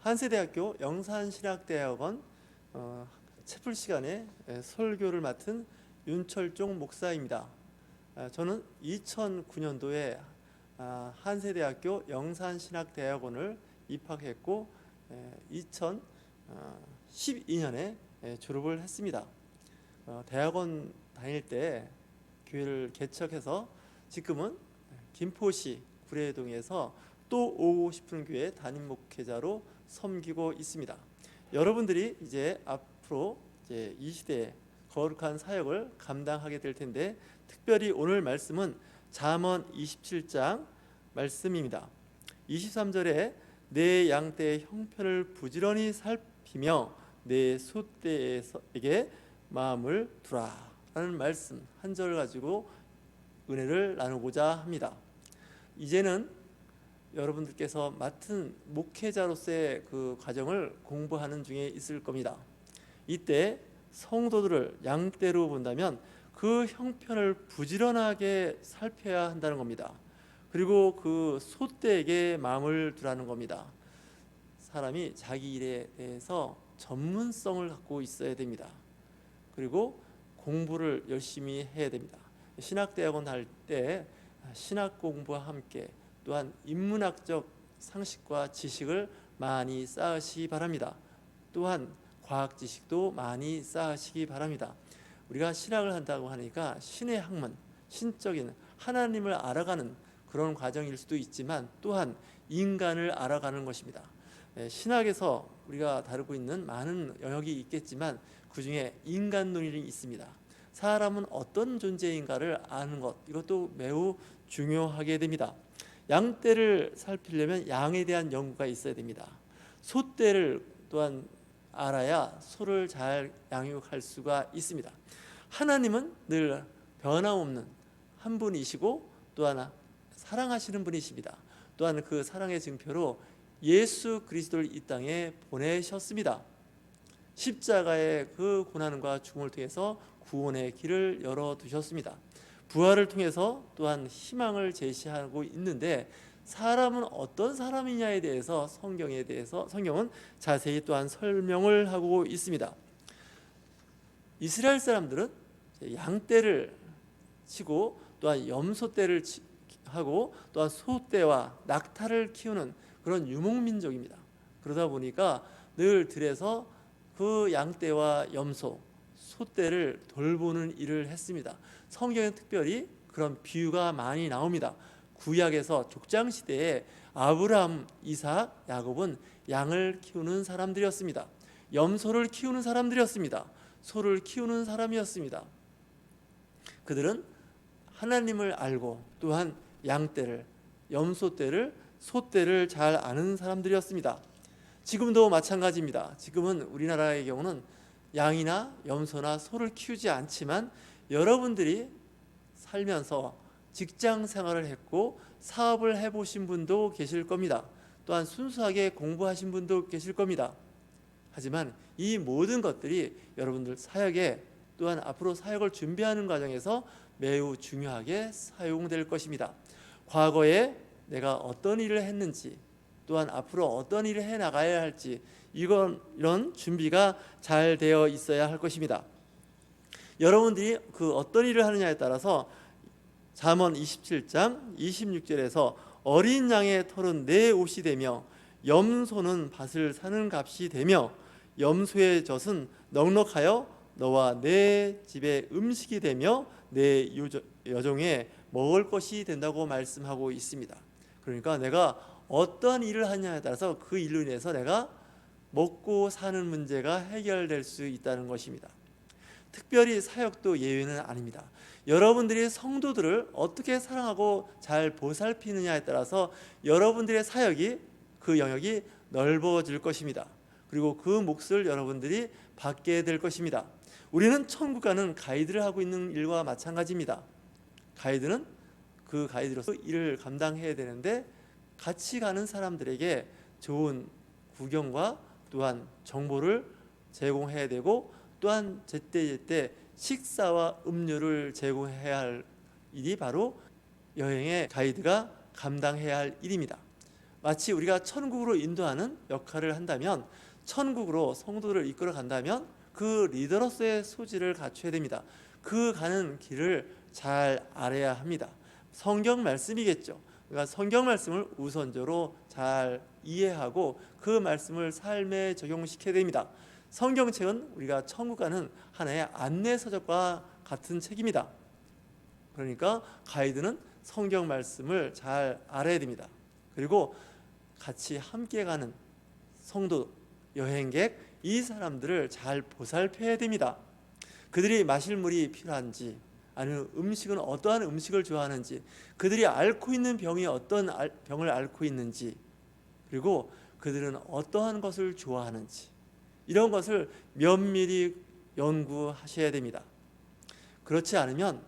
한세대학교 영산신학대학원 채플 시간에 설교를 맡은 윤철종 목사입니다. 저는 2009년도에 한세대학교 영산신학대학원을 입학했고 2012년에 졸업을 했습니다. 대학원 다닐 때 교회를 개척해서 지금은 김포시 구례동에서 또 오고 싶은 교회 담임 목회자로 섬기고 있습니다. 여러분들이 이제 앞으로 이 시대에 거룩한 사역을 감당하게 될 텐데, 특별히 오늘 말씀은 잠언 27장 말씀입니다. 23절에 내 양떼의 형편을 부지런히 살피며 내 소떼에게 마음을 두라 라는 말씀 한 절 가지고 은혜를 나누고자 합니다. 이제는 여러분들께서 맡은 목회자로서의 그 과정을 공부하는 중에 있을 겁니다. 이때 성도들을 양떼로 본다면 그 형편을 부지런하게 살펴야 한다는 겁니다. 그리고 그 소떼에게 마음을 두라는 겁니다. 사람이 자기 일에 대해서 전문성을 갖고 있어야 됩니다. 그리고 공부를 열심히 해야 됩니다. 신학대학원 할 때 신학 공부와 함께 또한 인문학적 상식과 지식을 많이 쌓으시기 바랍니다. 또한 과학 지식도 많이 쌓으시기 바랍니다. 우리가 신학을 한다고 하니까 신의 학문, 신적인 하나님을 알아가는 그런 과정일 수도 있지만 또한 인간을 알아가는 것입니다. 신학에서 우리가 다루고 있는 많은 영역이 있겠지만 그 중에 인간론이 있습니다. 사람은 어떤 존재인가를 아는 것, 이것도 매우 중요하게 됩니다. 양떼를 살피려면 양에 대한 연구가 있어야 됩니다. 소떼를 또한 알아야 소를 잘 양육할 수가 있습니다. 하나님은 늘 변함없는 한 분이시고 또한 사랑하시는 분이십니다. 또한 그 사랑의 증표로 예수 그리스도를 이 땅에 보내셨습니다. 십자가의 그 고난과 죽음을 통해서 구원의 길을 열어두셨습니다. 부활을 통해서 또한 희망을 제시하고 있는데, 사람은 어떤 사람이냐에 대해서 성경은 자세히 또한 설명을 하고 있습니다. 이스라엘 사람들은 양떼를 치고 또한 염소떼를 하고 또한 소떼와 낙타를 키우는 그런 유목민족입니다. 그러다 보니까 늘 들에서 그 양떼와 염소, 소떼를 돌보는 일을 했습니다. 성경에 특별히 그런 비유가 많이 나옵니다. 구약에서 족장시대에 아브라함, 이삭, 야곱은 양을 키우는 사람들이었습니다. 염소를 키우는 사람들이었습니다. 소를 키우는 사람이었습니다. 그들은 하나님을 알고 또한 양떼를, 염소떼를, 소떼를 잘 아는 사람들이었습니다. 지금도 마찬가지입니다. 지금은 우리나라의 경우는 양이나 염소나 소를 키우지 않지만 여러분들이 살면서 직장 생활을 했고 사업을 해보신 분도 계실 겁니다. 또한 순수하게 공부하신 분도 계실 겁니다. 하지만 이 모든 것들이 여러분들 사역에 또한 앞으로 사역을 준비하는 과정에서 매우 중요하게 사용될 것입니다. 과거에 내가 어떤 일을 했는지, 또한 앞으로 어떤 일을 해나가야 할지, 이런 준비가 잘 되어 있어야 할 것입니다. 여러분들이 그 어떤 일을 하느냐에 따라서 잠언 27장 26절에서 어린 양의 털은 내 옷이 되며 염소는 밭을 사는 값이 되며 염소의 젖은 넉넉하여 너와 내 집의 음식이 되며 내 여종의 먹을 것이 된다고 말씀하고 있습니다. 그러니까 내가 어떤 일을 하냐에 따라서 그 일로 인해서 내가 먹고 사는 문제가 해결될 수 있다는 것입니다. 특별히 사역도 예외는 아닙니다. 여러분들이 성도들을 어떻게 사랑하고 잘 보살피느냐에 따라서 여러분들의 사역이, 그 영역이 넓어질 것입니다. 그리고 그 몫을 여러분들이 받게 될 것입니다. 우리는 천국 가는 가이드를 하고 있는 일과 마찬가지입니다. 가이드는 그 가이드로서 일을 감당해야 되는데 같이 가는 사람들에게 좋은 구경과 또한 정보를 제공해야 되고, 또한 제때제때 식사와 음료를 제공해야 할 일이 바로 여행의 가이드가 감당해야 할 일입니다. 마치 우리가 천국으로 인도하는 역할을 한다면, 천국으로 성도를 이끌어 간다면 그 리더로서의 소질을 갖춰야 됩니다. 그 가는 길을 잘 알아야 합니다. 성경 말씀이겠죠. 그러니까 성경 말씀을 우선적으로 잘 이해하고 그 말씀을 삶에 적용시켜야 됩니다. 성경책은 우리가 천국 가는 하나의 안내서적과 같은 책입니다. 그러니까 가이드는 성경 말씀을 잘 알아야 됩니다. 그리고 같이 함께 가는 성도, 여행객, 이 사람들을 잘 보살펴야 됩니다. 그들이 마실 물이 필요한지, 아니면 음식은 어떠한 음식을 좋아하는지, 그들이 앓고 있는 병이 어떤 병을 앓고 있는지, 그리고 그들은 어떠한 것을 좋아하는지, 이런 것을 면밀히 연구하셔야 됩니다. 그렇지 않으면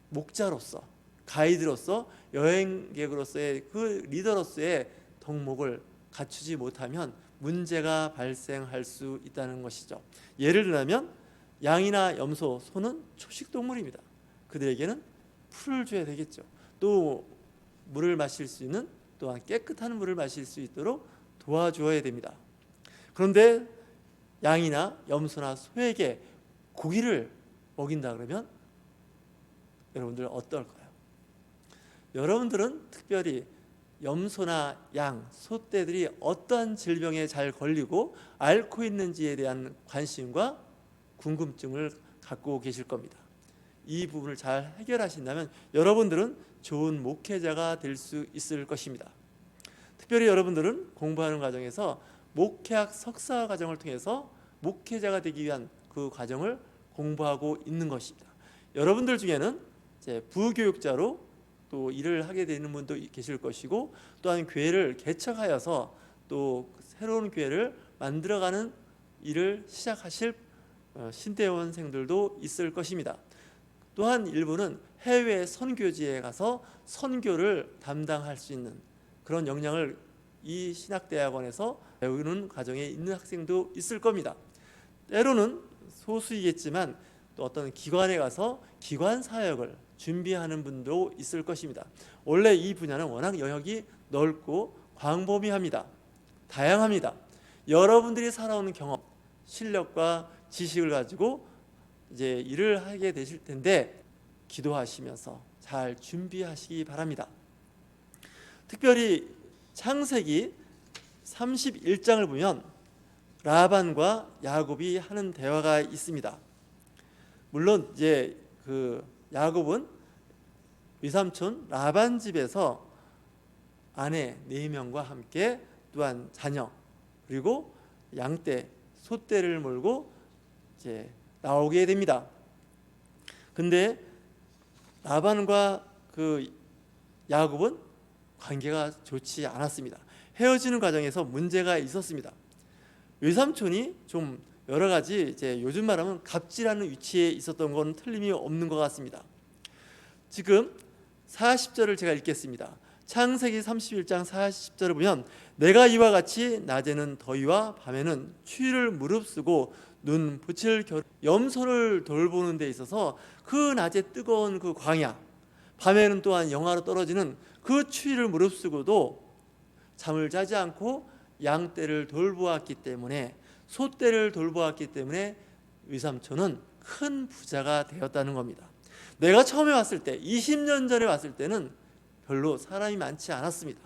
목자로서, 가이드로서, 여행객으로서의 그 리더로서의 덕목을 갖추지 못하면 문제가 발생할 수 있다는 것이죠. 예를 들면 양이나 염소, 소는 초식 동물입니다. 그들에게는 풀을 줘야 되겠죠. 또 물을 마실 수 있는, 또한 깨끗한 물을 마실 수 있도록 도와주어야 됩니다. 그런데 양이나 염소나 소에게 고기를 먹인다 그러면 여러분들 어떨까요? 여러분들은 특별히 염소나 양, 소떼들이 어떠한 질병에 잘 걸리고 앓고 있는지에 대한 관심과 궁금증을 갖고 계실 겁니다. 이 부분을 잘 해결하신다면 여러분들은 좋은 목회자가 될 수 있을 것입니다. 특별히 여러분들은 공부하는 과정에서 목회학 석사 과정을 통해서 목회자가 되기 위한 그 과정을 공부하고 있는 것입니다. 여러분들 중에는 이제 부교육자로 또 일을 하게 되는 분도 계실 것이고, 또한 교회를 개척하여서 또 새로운 교회를 만들어가는 일을 시작하실 신대원생들도 있을 것입니다. 또한 일부는 해외 선교지에 가서 선교를 담당할 수 있는 그런 역량을 이 신학대학원에서 배우는 과정에 있는 학생도 있을 겁니다. 때로는 소수이겠지만 또 어떤 기관에 가서 기관 사역을 준비하는 분도 있을 것입니다. 원래 이 분야는 워낙 영역이 넓고 광범위합니다. 다양합니다. 여러분들이 살아오는 경험, 실력과 지식을 가지고 이제 일을 하게 되실 텐데 기도하시면서 잘 준비하시기 바랍니다. 특별히 창세기 31장을 보면 라반과 야곱이 하는 대화가 있습니다. 물론 이제 그 야곱은 외삼촌 라반 집에서 아내 4명과 함께 또한 자녀 그리고 양떼, 소떼를 몰고 이제 나오게 됩니다. 근데 라반과 그 야곱은 관계가 좋지 않았습니다. 헤어지는 과정에서 문제가 있었습니다. 외삼촌이 좀 여러 가지 이제 요즘 말하면 갑질하는 위치에 있었던 건 틀림이 없는 것 같습니다. 지금 40절을 제가 읽겠습니다. 창세기 31장 40절을 보면 내가 이와 같이 낮에는 더위와 밤에는 추위를 무릅쓰고 눈 붙일 겨루 염소를 돌보는 데 있어서 그 낮에 뜨거운 그 광야, 밤에는 또한 영하로 떨어지는 그 추위를 무릅쓰고도 잠을 자지 않고 양떼를 돌보았기 때문에, 소떼를 돌보았기 때문에 외삼촌은 큰 부자가 되었다는 겁니다. 내가 처음에 왔을 때 20년 전에 왔을 때는 별로 사람이 많지 않았습니다.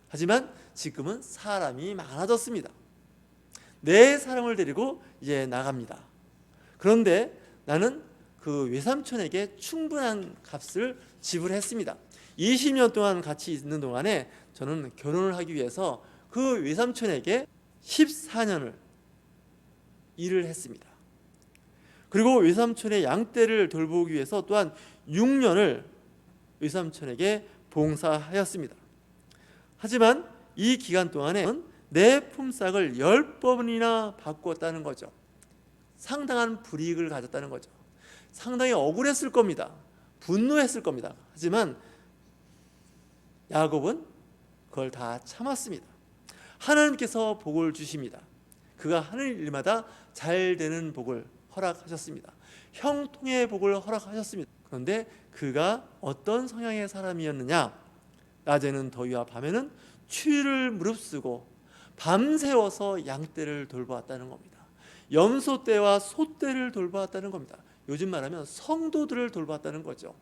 하지만 지금은 사람이 많아졌습니다. 내 사람을 데리고 이제 나갑니다. 그런데 나는 그 외삼촌에게 충분한 값을 지불했습니다. 20년 동안 같이 있는 동안에 저는 결혼을 하기 위해서 그 외삼촌에게 14년을 일을 했습니다. 그리고 외삼촌의 양떼를 돌보기 위해서 또한 6년을 외삼촌에게 봉사하였습니다. 하지만 이 기간 동안에 내 품삯을 10번이나 바꾸었다는 거죠. 상당한 불이익을 가졌다는 거죠. 상당히 억울했을 겁니다. 분노했을 겁니다. 하지만 야곱은 그걸 다 참았습니다. 하나님께서 복을 주십니다. 그가 하는 일마다 잘 되는 복을 허락하셨습니다. 형통의 복을 허락하셨습니다. 그런데 그가 어떤 성향의 사람이었느냐? 낮에는 더위와 밤에는 추위를 무릅쓰고 밤새워서 양떼를 돌보았다는 겁니다. 염소 떼와 소 떼를 돌보았다는 겁니다. 요즘 말하면 성도들을 돌보았다는 거죠.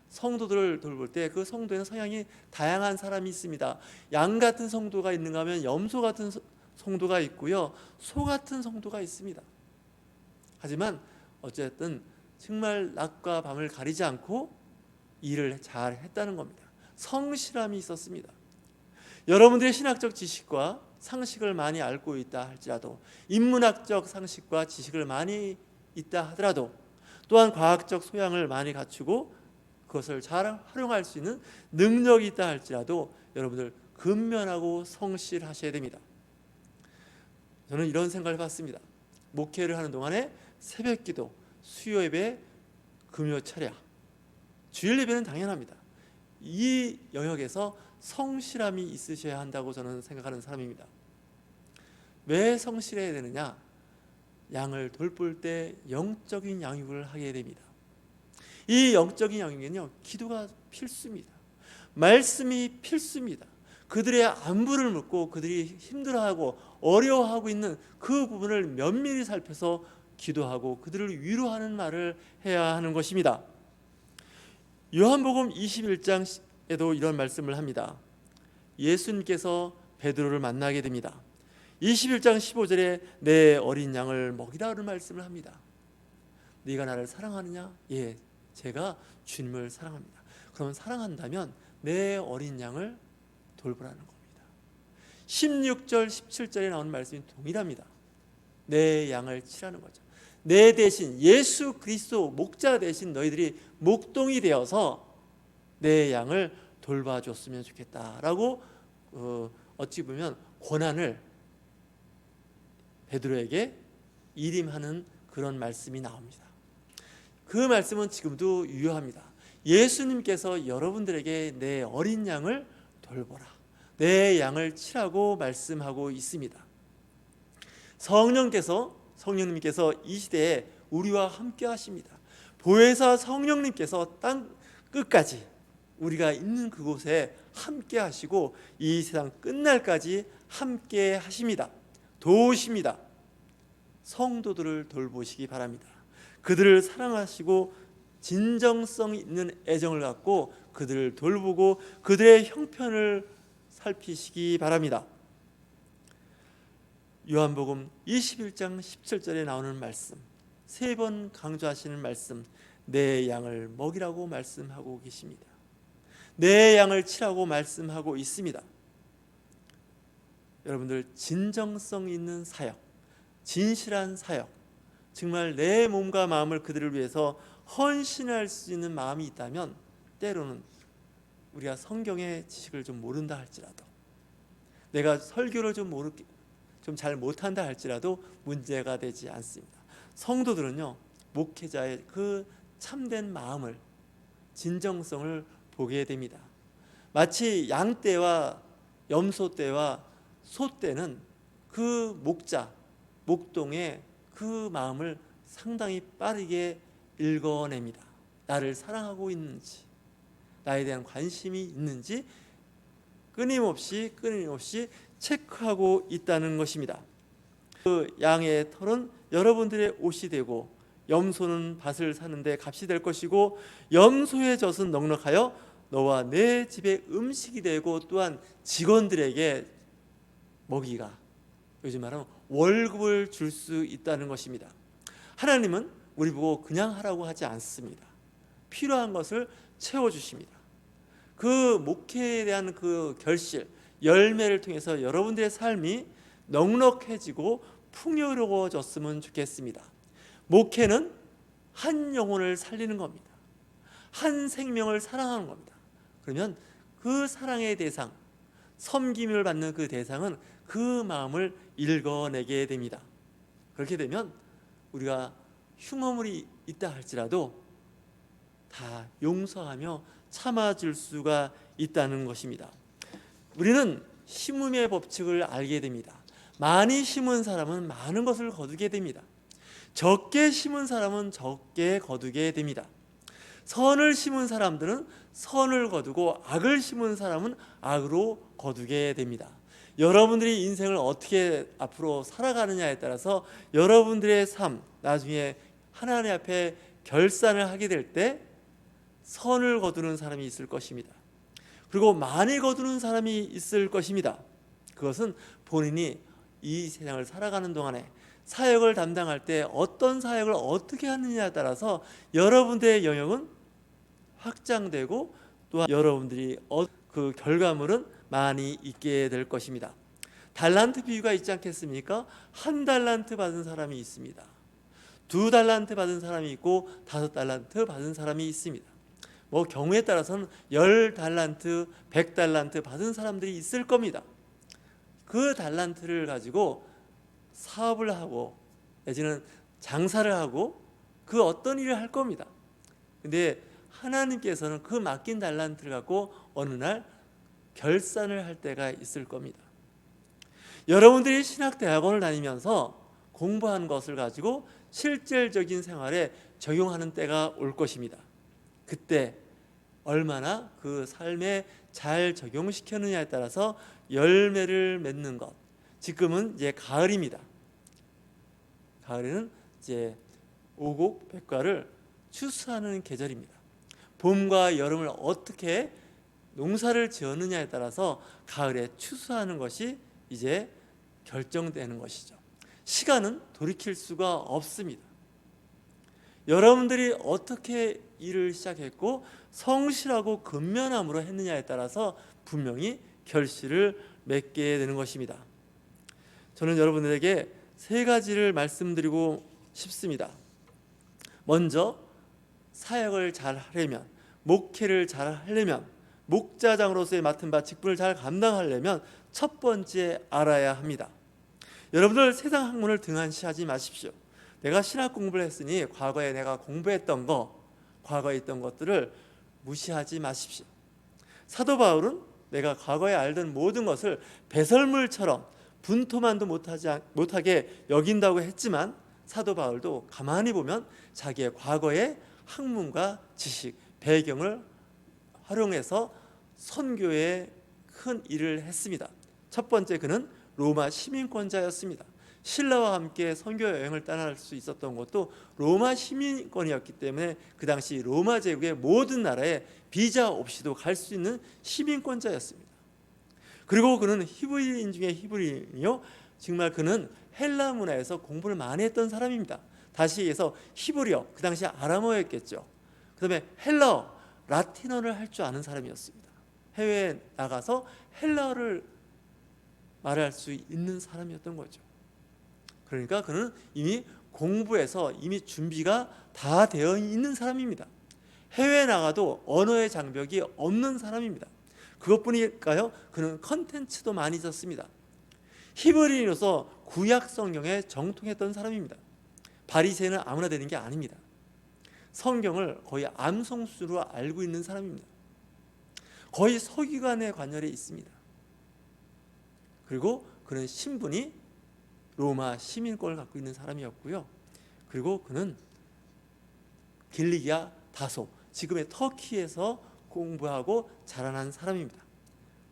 성도들을 돌볼 때 그 성도에는 성향이 다양한 사람이 있습니다. 양 같은 성도가 있는가 하면 염소 같은 성도가 있고요, 소 같은 성도가 있습니다. 하지만 어쨌든 정말 낮과 밤을 가리지 않고 일을 잘 했다는 겁니다. 성실함이 있었습니다. 여러분들의 신학적 지식과 상식을 많이 알고 있다 할지라도, 인문학적 상식과 지식을 많이 있다 하더라도, 또한 과학적 소양을 많이 갖추고 그것을 잘 활용할 수 있는 능력이 있다 할지라도 여러분들 근면하고 성실하셔야 됩니다. 저는 이런 생각을 받습니다. 목회를 하는 동안에 새벽기도, 수요예배, 금요철야, 주일예배는 당연합니다. 이 영역에서 성실함이 있으셔야 한다고 저는 생각하는 사람입니다. 왜 성실해야 되느냐? 양을 돌볼 때 영적인 양육을 하게 됩니다. 이 영적인 양육에는요, 기도가 필수입니다. 말씀이 필수입니다. 그들의 안부를 묻고 그들이 힘들어하고 어려워하고 있는 그 부분을 면밀히 살펴서 기도하고 그들을 위로하는 말을 해야 하는 것입니다. 요한복음 21장에도 이런 말씀을 합니다. 예수님께서 베드로를 만나게 됩니다. 21장 15절에 내 어린 양을 먹이라는 말씀을 합니다. 네가 나를 사랑하느냐? 예, 제가 주님을 사랑합니다. 그럼 사랑한다면 내 어린 양을 돌보라는 겁니다. 16절 17절에 나오는 말씀이 동일합니다. 내 양을 치라는 거죠. 내 대신 예수 그리스도 목자 대신 너희들이 목동이 되어서 내 양을 돌봐줬으면 좋겠다라고 어찌 보면 권한을 베드로에게 일임하는 그런 말씀이 나옵니다. 그 말씀은 지금도 유효합니다. 예수님께서 여러분들에게 내 어린 양을 돌보라, 내 양을 치라고 말씀하고 있습니다. 성령님께서 이 시대에 우리와 함께 하십니다. 보혜사 성령님께서 땅 끝까지 우리가 있는 그곳에 함께 하시고 이 세상 끝날까지 함께 하십니다. 도우십니다. 성도들을 돌보시기 바랍니다. 그들을 사랑하시고 진정성 있는 애정을 갖고 그들을 돌보고 그들의 형편을 살피시기 바랍니다. 요한복음 21장 17절에 나오는 말씀, 3번 강조하시는 말씀, 내 양을 먹이라고 말씀하고 계십니다. 내 양을 치라고 말씀하고 있습니다. 여러분들 진정성 있는 사역, 진실한 사역, 정말 내 몸과 마음을 그들을 위해서 헌신할 수 있는 마음이 있다면 때로는 우리가 성경의 지식을 좀 모른다 할지라도, 내가 설교를 좀 잘 못한다 할지라도 문제가 되지 않습니다. 성도들은요, 목회자의 그 참된 마음을, 진정성을 보게 됩니다. 마치 양떼와 염소떼와 소떼는 그 목동의 그 마음을 상당히 빠르게 읽어냅니다. 나를 사랑하고 있는지, 나에 대한 관심이 있는지 끊임없이 체크하고 있다는 것입니다. 그 양의 털은 여러분들의 옷이 되고 염소는 밭을 사는데 값이 될 것이고 염소의 젖은 넉넉하여 너와 내 집의 음식이 되고 또한 직원들에게 먹이가, 요즘 말하면 월급을 줄 수 있다는 것입니다. 하나님은 우리 보고 그냥 하라고 하지 않습니다. 필요한 것을 채워주십니다. 그 목회에 대한 그 결실, 열매를 통해서 여러분들의 삶이 넉넉해지고 풍요로워졌으면 좋겠습니다. 목회는 한 영혼을 살리는 겁니다. 한 생명을 사랑하는 겁니다. 그러면 그 사랑의 대상, 섬김을 받는 그 대상은 그 마음을 읽어내게 됩니다. 그렇게 되면 우리가 흉어물이 있다 할지라도 다 용서하며 참아줄 수가 있다는 것입니다. 우리는 심음의 법칙을 알게 됩니다. 많이 심은 사람은 많은 것을 거두게 됩니다. 적게 심은 사람은 적게 거두게 됩니다. 선을 심은 사람들은 선을 거두고 악을 심은 사람은 악으로 거두게 됩니다. 여러분들이 인생을 어떻게 앞으로 살아가느냐에 따라서 여러분들의 삶, 나중에 하나님 앞에 결산을 하게 될 때 선을 거두는 사람이 있을 것입니다. 그리고 많이 거두는 사람이 있을 것입니다. 그것은 본인이 이 세상을 살아가는 동안에 사역을 담당할 때 어떤 사역을 어떻게 하느냐에 따라서 여러분들의 영역은 확장되고 또한 여러분들이 그 결과물은 많이 있게 될 것입니다. 달란트 비유가 있지 않겠습니까? 1달란트 받은 사람이 있습니다. 2달란트 받은 사람이 있고 5달란트 받은 사람이 있습니다. 경우에 따라서는 10달란트, 100달란트 받은 사람들이 있을 겁니다. 그 달란트를 가지고 사업을 하고 내지는 장사를 하고 그 어떤 일을 할 겁니다. 근데 하나님께서는 그 맡긴 달란트를 갖고 어느 날 결산을 할 때가 있을 겁니다. 여러분들이 신학대학원을 다니면서 공부한 것을 가지고 실질적인 생활에 적용하는 때가 올 것입니다. 그때 얼마나 그 삶에 잘 적용시켰느냐에 따라서 열매를 맺는 것. 지금은 이제 가을입니다. 가을에는 이제 오곡, 백과를 추수하는 계절입니다. 봄과 여름을 어떻게 농사를 지었느냐에 따라서 가을에 추수하는 것이 이제 결정되는 것이죠. 시간은 돌이킬 수가 없습니다. 여러분들이 어떻게 일을 시작했고 성실하고 근면함으로 했느냐에 따라서 분명히 결실을 맺게 되는 것입니다. 저는 여러분들에게 3가지를 말씀드리고 싶습니다. 먼저 사역을 잘 하려면, 목회를 잘 하려면, 목자장으로서의 맡은 바 직분을 잘 감당하려면 첫 번째 알아야 합니다. 여러분들 세상 학문을 등한시하지 마십시오. 내가 신학 공부를 했으니 과거에 내가 공부했던 거, 과거에 있던 것들을 무시하지 마십시오. 사도 바울은 내가 과거에 알던 모든 것을 배설물처럼 분토만도 못하게 여긴다고 했지만 사도 바울도 가만히 보면 자기의 과거의 학문과 지식, 배경을 활용해서 선교에 큰 일을 했습니다. 첫 번째, 그는 로마 시민권자였습니다. 신라와 함께 선교 여행을 떠날 수 있었던 것도 로마 시민권이었기 때문에 그 당시 로마 제국의 모든 나라에 비자 없이도 갈 수 있는 시민권자였습니다. 그리고 그는 히브리인 중에 히브리인이요, 정말 그는 헬라 문화에서 공부를 많이 했던 사람입니다. 다시 얘기해서 히브리어, 그 당시 아람어였겠죠. 그 다음에 헬라어, 라틴어를 할 줄 아는 사람이었습니다. 해외에 나가서 헬라어를 말할 수 있는 사람이었던 거죠. 그러니까 그는 이미 공부해서 이미 준비가 다 되어 있는 사람입니다. 해외에 나가도 언어의 장벽이 없는 사람입니다. 그것뿐일까요? 그는 컨텐츠도 많이 썼습니다. 히브리인으로서 구약 성경에 정통했던 사람입니다. 바리새인은 아무나 되는 게 아닙니다. 성경을 거의 암송수로 알고 있는 사람입니다. 거의 서기관의 관열에 있습니다. 그리고 그는 신분이 로마 시민권을 갖고 있는 사람이었고요. 그리고 그는 길리기아 다소, 지금의 터키에서 공부하고 자라난 사람입니다.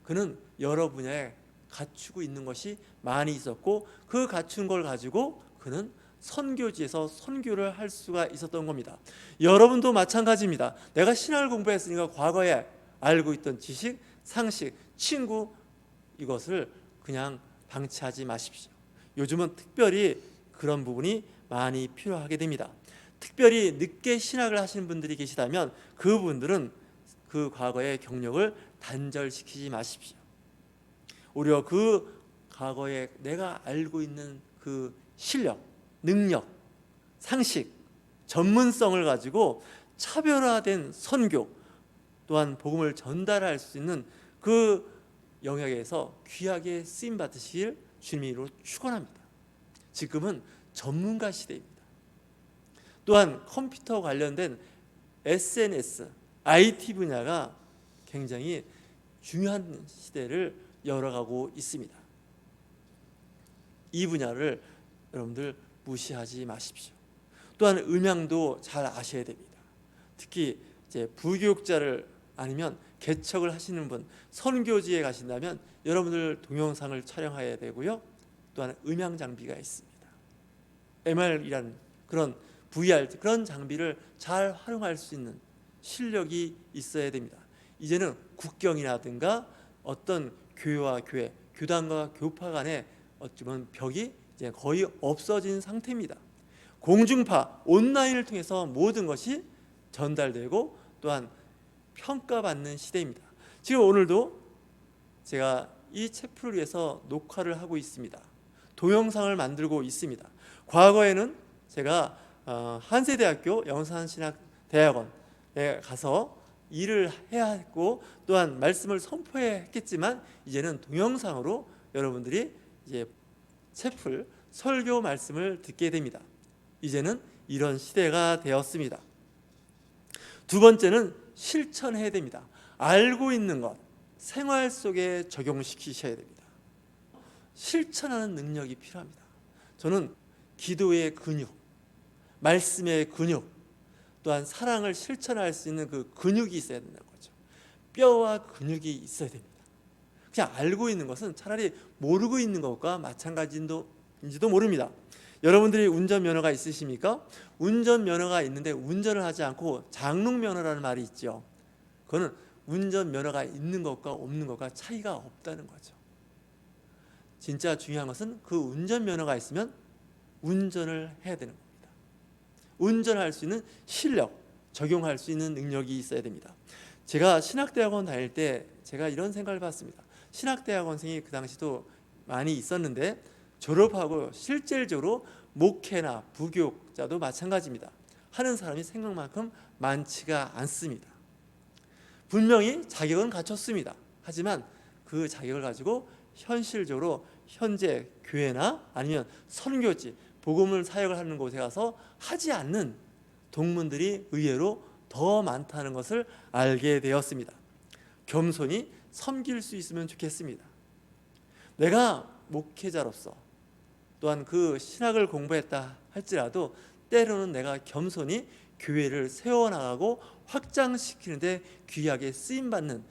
그는 여러 분야에 갖추고 있는 것이 많이 있었고 그 갖춘 걸 가지고 그는 선교지에서 선교를 할 수가 있었던 겁니다. 여러분도 마찬가지입니다. 내가 신학을 공부했으니까 과거에 알고 있던 지식, 상식, 친구, 이것을 그냥 방치하지 마십시오. 요즘은 특별히 그런 부분이 많이 필요하게 됩니다. 특별히 늦게 신학을 하시는 분들이 계시다면 그분들은 그 과거의 경력을 단절시키지 마십시오. 오히려 그 과거에 내가 알고 있는 그 실력, 능력, 상식, 전문성을 가지고 차별화된 선교, 또한 복음을 전달할 수 있는 그 영역에서 귀하게 쓰임 받으실 주님으로 축원합니다. 지금은 전문가 시대입니다. 또한 컴퓨터 관련된 SNS, IT 분야가 굉장히 중요한 시대를 열어가고 있습니다. 이 분야를 여러분들 무시하지 마십시오. 또한 음향도 잘 아셔야 됩니다. 특히 이제 부교육자를 아니면 개척을 하시는 분, 선교지에 가신다면 여러분들 동영상을 촬영해야 되고요. 또한 음향 장비가 있습니다. MR이라는 그런 VR 그런 장비를 잘 활용할 수 있는 실력이 있어야 됩니다. 이제는 국경이라든가 어떤 교회와 교회, 교단과 교파 간의 어쩌면 벽이 이제 거의 없어진 상태입니다. 공중파, 온라인을 통해서 모든 것이 전달되고 또한 평가받는 시대입니다. 지금 오늘도 제가 이 체프를 위해서 녹화를 하고 있습니다. 동영상을 만들고 있습니다. 과거에는 제가 한세대학교 영산신학대학원에 가서 일을 해야 했고 또한 말씀을 선포해야 했겠지만 이제는 동영상으로 여러분들이 이제 체플 설교 말씀을 듣게 됩니다. 이제는 이런 시대가 되었습니다. 두 번째는 실천해야 됩니다. 알고 있는 것 생활 속에 적용시키셔야 됩니다. 실천하는 능력이 필요합니다. 저는 기도의 근육, 말씀의 근육, 또한 사랑을 실천할 수 있는 그 근육이 있어야 된다는 거죠. 뼈와 근육이 있어야 됩니다. 그냥 알고 있는 것은 차라리 모르고 있는 것과 마찬가지인지도 모릅니다. 여러분들이 운전면허가 있으십니까? 운전면허가 있는데 운전을 하지 않고 장롱면허라는 말이 있죠. 그거는 운전면허가 있는 것과 없는 것과 차이가 없다는 거죠. 진짜 중요한 것은 그 운전면허가 있으면 운전을 해야 되는 겁니다. 운전할 수 있는 실력, 적용할 수 있는 능력이 있어야 됩니다. 제가 신학대학원 다닐 때 제가 이런 생각을 봤습니다. 신학대학원생이 그 당시도 많이 있었는데 졸업하고 실질적으로 목회나 부교육자도 마찬가지입니다. 하는 사람이 생각만큼 많지가 않습니다. 분명히 자격은 갖췄습니다. 하지만 그 자격을 가지고 현실적으로 현재 교회나 아니면 선교지, 복음을 사역을 하는 곳에 가서 하지 않는 동문들이 의외로 더 많다는 것을 알게 되었습니다. 겸손히 섬길 수 있으면 좋겠습니다. 내가 목회자로서 또한 그 신학을 공부했다 할지라도 때로는 내가 겸손히 교회를 세워나가고 확장시키는데 귀하게 쓰임받는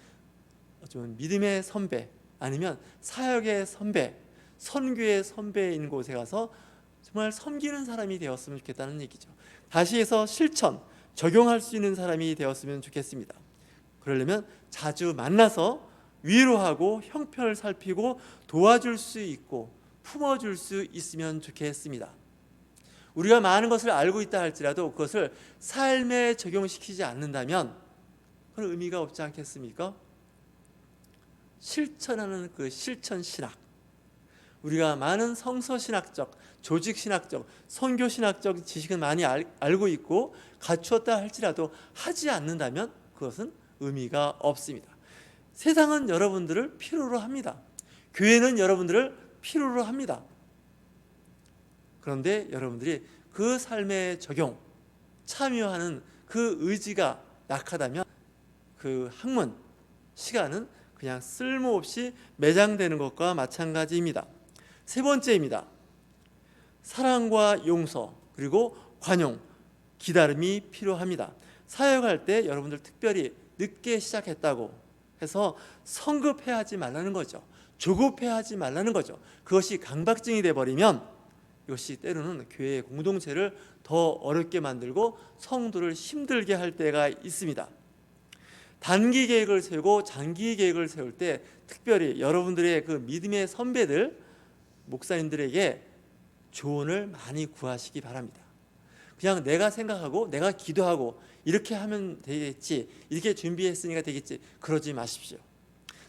좀 믿음의 선배 아니면 사역의 선배, 선교의 선배인 곳에 가서 정말 섬기는 사람이 되었으면 좋겠다는 얘기죠. 다시 해서 실천, 적용할 수 있는 사람이 되었으면 좋겠습니다. 그러려면 자주 만나서 위로하고 형편을 살피고 도와줄 수 있고 품어줄 수 있으면 좋겠습니다. 우리가 많은 것을 알고 있다 할지라도 그것을 삶에 적용시키지 않는다면 그런 의미가 없지 않겠습니까? 실천하는 그 실천신학, 우리가 많은 성서신학적, 조직신학적, 선교신학적 지식은 많이 알고 있고 갖추었다 할지라도 하지 않는다면 그것은 의미가 없습니다. 세상은 여러분들을 필요로 합니다. 교회는 여러분들을 필요로 합니다. 그런데 여러분들이 그 삶의 적용, 참여하는 그 의지가 약하다면 그 학문, 시간은 그냥 쓸모없이 매장되는 것과 마찬가지입니다. 세 번째입니다. 사랑과 용서 그리고 관용, 기다림이 필요합니다. 사역할 때 여러분들 특별히 늦게 시작했다고 해서 성급해하지 말라는 거죠. 조급해하지 말라는 거죠. 그것이 강박증이 돼버리면 이것이 때로는 교회의 공동체를 더 어렵게 만들고 성도를 힘들게 할 때가 있습니다. 단기 계획을 세우고 장기 계획을 세울 때 특별히 여러분들의 그 믿음의 선배들, 목사님들에게 조언을 많이 구하시기 바랍니다. 그냥 내가 생각하고 내가 기도하고 이렇게 하면 되겠지, 이렇게 준비했으니까 되겠지, 그러지 마십시오.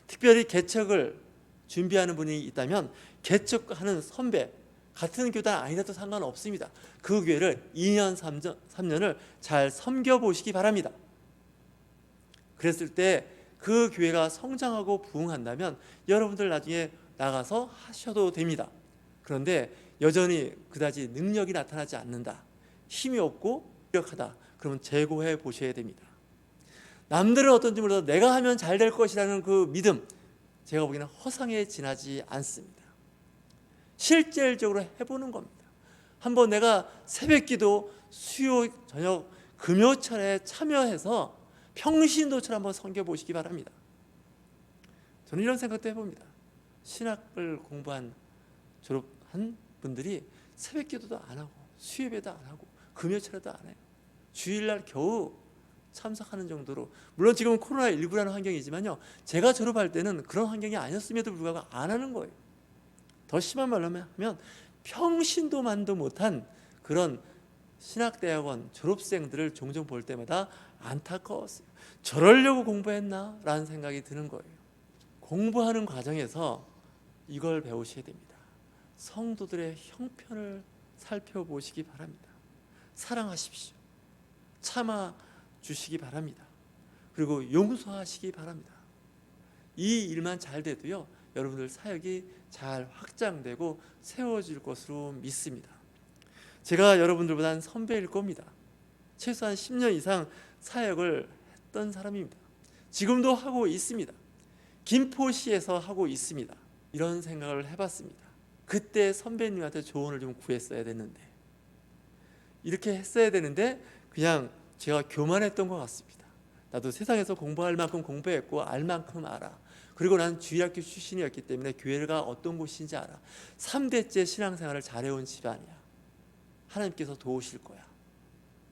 특별히 개척을 준비하는 분이 있다면 개척하는 선배, 같은 교단 아니라도 상관없습니다. 그 교회를 2년, 3년을 잘 섬겨보시기 바랍니다. 그랬을 때 그 교회가 성장하고 부흥한다면 여러분들 나중에 나가서 하셔도 됩니다. 그런데 여전히 그다지 능력이 나타나지 않는다, 힘이 없고 무력하다, 그러면 재고해 보셔야 됩니다. 남들은 어떤지 몰라도 내가 하면 잘 될 것이라는 그 믿음, 제가 보기에는 허상에 지나지 않습니다. 실질적으로 해보는 겁니다. 한번 내가 새벽기도, 수요, 저녁, 금요철에 참여해서 평신도처럼 한번 섬겨보시기 바랍니다. 저는 이런 생각도 해봅니다. 신학을 공부한 졸업한 분들이 새벽기도도 안 하고 수요예배도 안 하고 금요철에도 안 해요. 주일날 겨우 참석하는 정도로, 물론 지금은 코로나19라는 환경이지만요, 제가 졸업할 때는 그런 환경이 아니었음에도 불구하고 안 하는 거예요. 더 심한 말로 하면 평신도만도 못한 그런 신학대학원 졸업생들을 종종 볼 때마다 안타까웠어요. 저러려고 공부했나? 라는 생각이 드는 거예요. 공부하는 과정에서 이걸 배우셔야 됩니다. 성도들의 형편을 살펴보시기 바랍니다. 사랑하십시오. 참아주시기 바랍니다. 그리고 용서하시기 바랍니다. 이 일만 잘 돼도요, 여러분들 사역이 잘 확장되고 세워질 것으로 믿습니다. 제가 여러분들보다는 선배일 겁니다. 최소한 10년 이상 사역을 했던 사람입니다. 지금도 하고 있습니다. 김포시에서 하고 있습니다. 이런 생각을 해봤습니다. 그때 선배님한테 조언을 좀 구했어야 됐는데, 이렇게 했어야 되는데 그냥 제가 교만했던 것 같습니다. 나도 세상에서 공부할 만큼 공부했고 알 만큼 알아. 그리고 난 주일학교 출신이었기 때문에 교회가 어떤 곳인지 알아. 3대째 신앙생활을 잘해온 집안이야. 하나님께서 도우실 거야.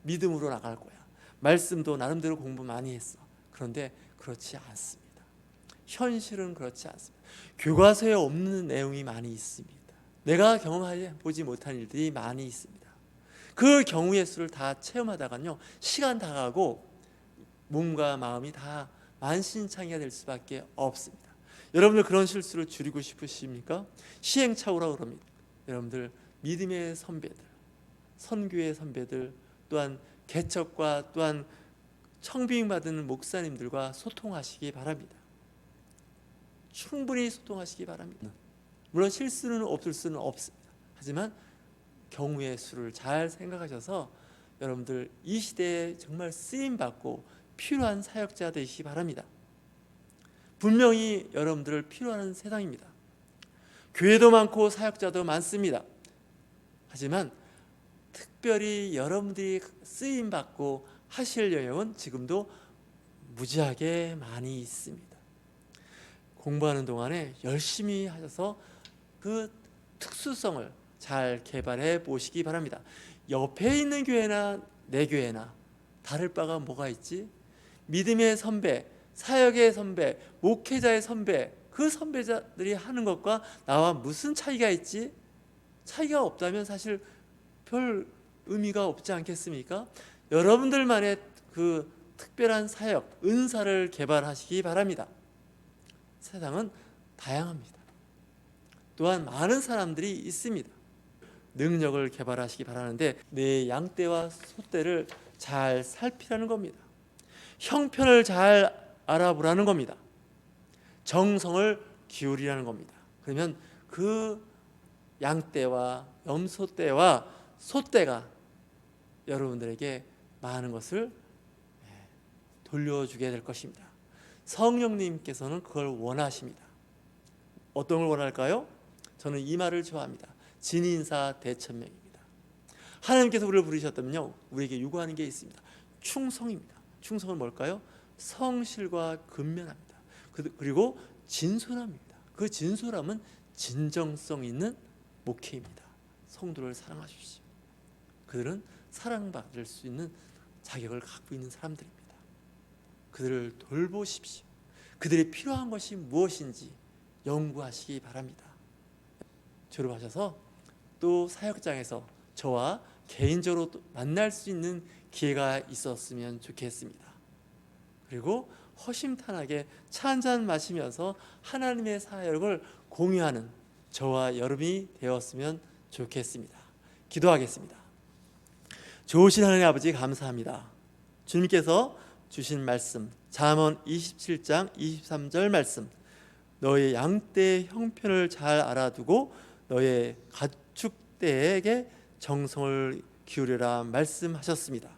믿음으로 나갈 거야. 말씀도 나름대로 공부 많이 했어. 그런데 그렇지 않습니다. 현실은 그렇지 않습니다. 교과서에 없는 내용이 많이 있습니다. 내가 경험해보지 못한 일들이 많이 있습니다. 그 경우의 수를 다 체험하다가요, 시간 다 가고 몸과 마음이 다 만신창이가 될 수밖에 없습니다. 여러분들 그런 실수를 줄이고 싶으십니까? 시행착오라고 그럽니다. 여러분들 믿음의 선배들, 선교의 선배들, 또한 개척과 또한 청빙 받은 목사님들과 소통하시기 바랍니다. 충분히 소통하시기 바랍니다. 물론 실수는 없을 수는 없습니다. 하지만 경우의 수를 잘 생각하셔서 여러분들 이 시대에 정말 쓰임받고 필요한 사역자 되시기 바랍니다. 분명히 여러분들을 필요한 세상입니다. 교회도 많고 사역자도 많습니다. 하지만 특별히 여러분들이 쓰임받고 하실 영역은 지금도 무지하게 많이 있습니다. 공부하는 동안에 열심히 하셔서 그 특수성을 잘 개발해 보시기 바랍니다. 옆에 있는 교회나 내 교회나 다를 바가 뭐가 있지? 믿음의 선배, 사역의 선배, 목회자의 선배, 그 선배자들이 하는 것과 나와 무슨 차이가 있지? 차이가 없다면 사실 별 의미가 없지 않겠습니까? 여러분들만의 그 특별한 사역, 은사를 개발하시기 바랍니다. 세상은 다양합니다. 또한 많은 사람들이 있습니다. 능력을 개발하시기 바라는데 내 양떼와 소떼를 잘 살피라는 겁니다. 형편을 잘 알아보라는 겁니다. 정성을 기울이라는 겁니다. 그러면 그 양떼와 염소떼와 소떼가 여러분들에게 많은 것을 돌려주게 될 것입니다. 성령님께서는 그걸 원하십니다. 어떤 걸 원할까요? 저는 이 말을 좋아합니다. 진인사 대천명입니다. 하나님께서 우리를 부르셨다면요, 우리에게 요구하는 게 있습니다. 충성입니다. 충성은 뭘까요? 성실과 근면합니다. 그리고 진솔함입니다. 그 진솔함은 진정성 있는 목회입니다. 성도를 사랑하십시오. 그들은 사랑받을 수 있는 자격을 갖고 있는 사람들입니다. 그들을 돌보십시오. 그들이 필요한 것이 무엇인지 연구하시기 바랍니다. 졸업하셔서 또 사역장에서 저와 개인적으로 만날 수 있는 기회가 있었으면 좋겠습니다. 그리고 허심탄회하게 차 한잔 마시면서 하나님의 사역을 공유하는 저와 여러분이 되었으면 좋겠습니다. 기도하겠습니다. 좋으신 하나님 아버지 감사합니다. 주님께서 주신 말씀, 잠언 27장 23절 말씀, 너의 양떼의 형편을 잘 알아두고 너의 가축대에게 정성을 기울여라 말씀하셨습니다.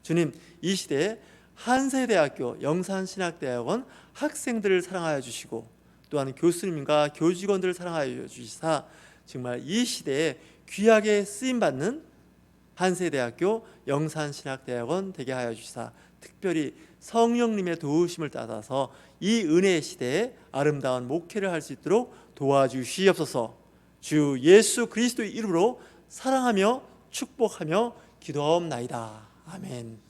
주님, 이 시대에 한세대학교 영산신학대학원 학생들을 사랑하여 주시고 또한 교수님과 교직원들을 사랑하여 주시사 정말 이 시대에 귀하게 쓰임받는 한세대학교 영산신학대학원 되게 하여 주시사 특별히 성령님의 도우심을 따라서 이 은혜의 시대에 아름다운 목회를 할 수 있도록 도와주시옵소서. 주 예수 그리스도의 이름으로 사랑하며 축복하며 기도하옵나이다. 아멘.